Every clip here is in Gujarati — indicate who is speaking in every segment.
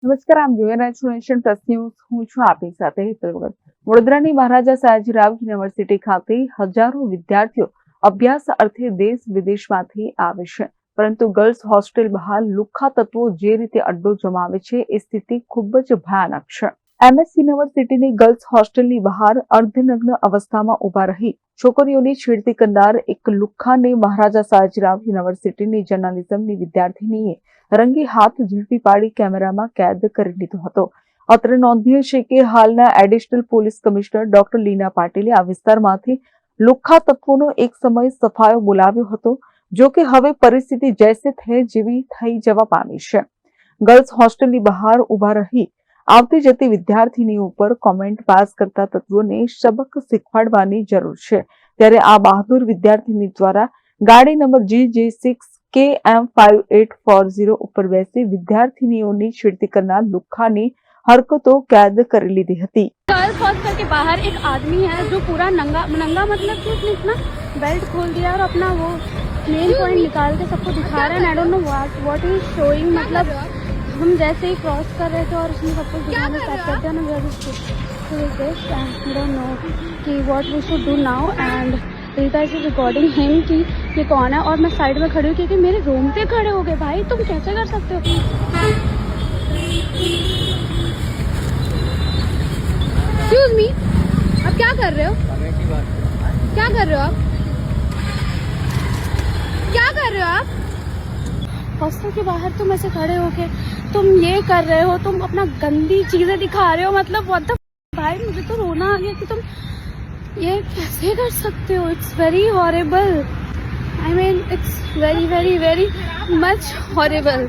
Speaker 1: નમસ્કાર, આમ જોઈ રહ્યા છો નેશન પ્લસ ન્યૂઝ. હું છું આપની સાથે હેતલ વગર. વડોદરાની મહારાજા સયાજીરાવ યુનિવર્સિટી ખાતે હજારો વિદ્યાર્થીઓ અભ્યાસ અર્થે દેશ વિદેશમાંથી આવે છે, પરંતુ ગર્લ્સ હોસ્ટેલ બહાર લુખ્ખા તત્વો જે રીતે અડ્ડો જમાવે છે એ સ્થિતિ ખૂબ જ ભયાનક છે. MS યુનિવર્સિટીની ગર્લ્સ હોસ્ટેલની બહાર અર્ધનગ્ન અવસ્થામાં ઉભા રહી છોકરીઓની છેડતી કરનાર એક લુખ્ખાને મહારાજા સયાજીરાવ યુનિવર્સિટીની જર્નાલિઝમની વિદ્યાર્થીનીએ રંગે હાથ ઝડપી પાડી કેમેરામાં કેદ કરી લીધો હતો. અત્રે નોંધનીય છે કે હાલના એડિશનલ પોલીસ કમિશનર ડોક્ટર લીના પાટીલે આ વિસ્તારમાંથી લુખ્ખા તત્વોનો એક સમય સફાયો બોલાવ્યો હતો, જો કે હવે પરિસ્થિતિ જૈસે થે જેવી થઈ જવા પામી છે. ગર્લ્સ હોસ્ટેલની બહાર ઉભા રહી આવતી જતી વિદ્યાર્થીનીઓ ઉપર કોમેન્ટ પાસ કરતા તત્વોને સબક શીખવાડવાની જરૂર છે. ત્યારે આ બહાદુર વિદ્યાર્થીની દ્વારા ગાડી નંબર GJ6 KM5840 ઉપર બેસી વિદ્યાર્થીનીઓની छेड़ती करना લુખ્ખાની हरकतों कैद कर ली थी.
Speaker 2: गर्ल्स हॉस्टल के बाहर एक आदमी है जो पूरा नंगा मतलब कि उसने इतना बेल्ट खोल दिया और अपना वो मेन पॉइंट निकाल के सबको दिखा रहा है. आई don't know what he showing. मतलब हम जैसे ही क्रॉस कर रहे थे और उसने सबको दिखाना स्टार्ट कर दिया ना. आई डोंट नो कि what we should do now. And Rita is recording him कि ये कौन है, और मैं साइड में खड़ी हूँ क्योंकि मेरे रोंगटे खड़े हो गए. भाई तुम कैसे कर सकते हो? एक्सक्यूज मी, आप क्या कर रहे हो? क्या कर रहे हो आप? क्या कर रहे हो आप? हॉस्टल के बाहर तुम ऐसे खड़े होके तुम ये कर रहे हो, तुम अपना गंदी चीजें दिखा रहे हो. मतलब व्हाट द भाई, मुझे तो रोना आ गया कि तुम ये कैसे कर सकते हो. It's very horrible. I mean it's very very very much horrible.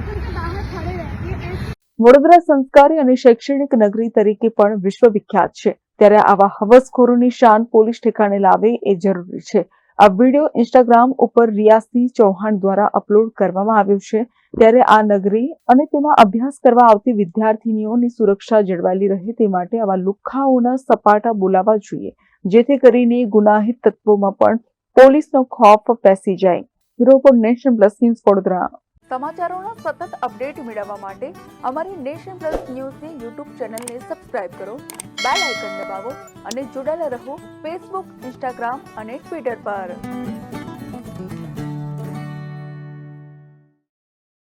Speaker 1: Vadodara સંસ્કારી અને શૈક્ષણિક નગરી તરીકે પણ વિશ્વવિખ્યાત છે, ત્યારે આવા હવસખોરોની શાન પોલીસ ઠેકાણે લાવે એ જરૂરી છે. આ વિડીયો ઇન્સ્ટાગ્રામ ઉપર રિયાસિંહ ચૌહાણ દ્વારા અપલોડ કરવામાં આવ્યો છે. ત્યારે આ નગરી અને તેમાં અભ્યાસ કરવા આવતી વિદ્યાર્થીનીઓની સુરક્ષા જળવાયેલી રહે તે માટે આવા લુખ્ખાઓના સપાટા બોલાવવા જોઈએ, જેથી કરીને ગુનાહિત તત્વોમાં પણ પોલીસનો ખોફ પેસી જાય. Bureau for Nation Plus News, Vadodara. સમાચારોના સતત અપડેટ મેળવવા માટે અમારી નેશન પ્લસ ન્યૂઝની યુટ્યુબ ચેનલને સબસ્ક્રાઇબ કરો, બેલ આઇકન દબાવો અને જોડાયેલા રહો ફેસબુક, ઇન્સ્ટાગ્રામ અને ટ્વિટર પર.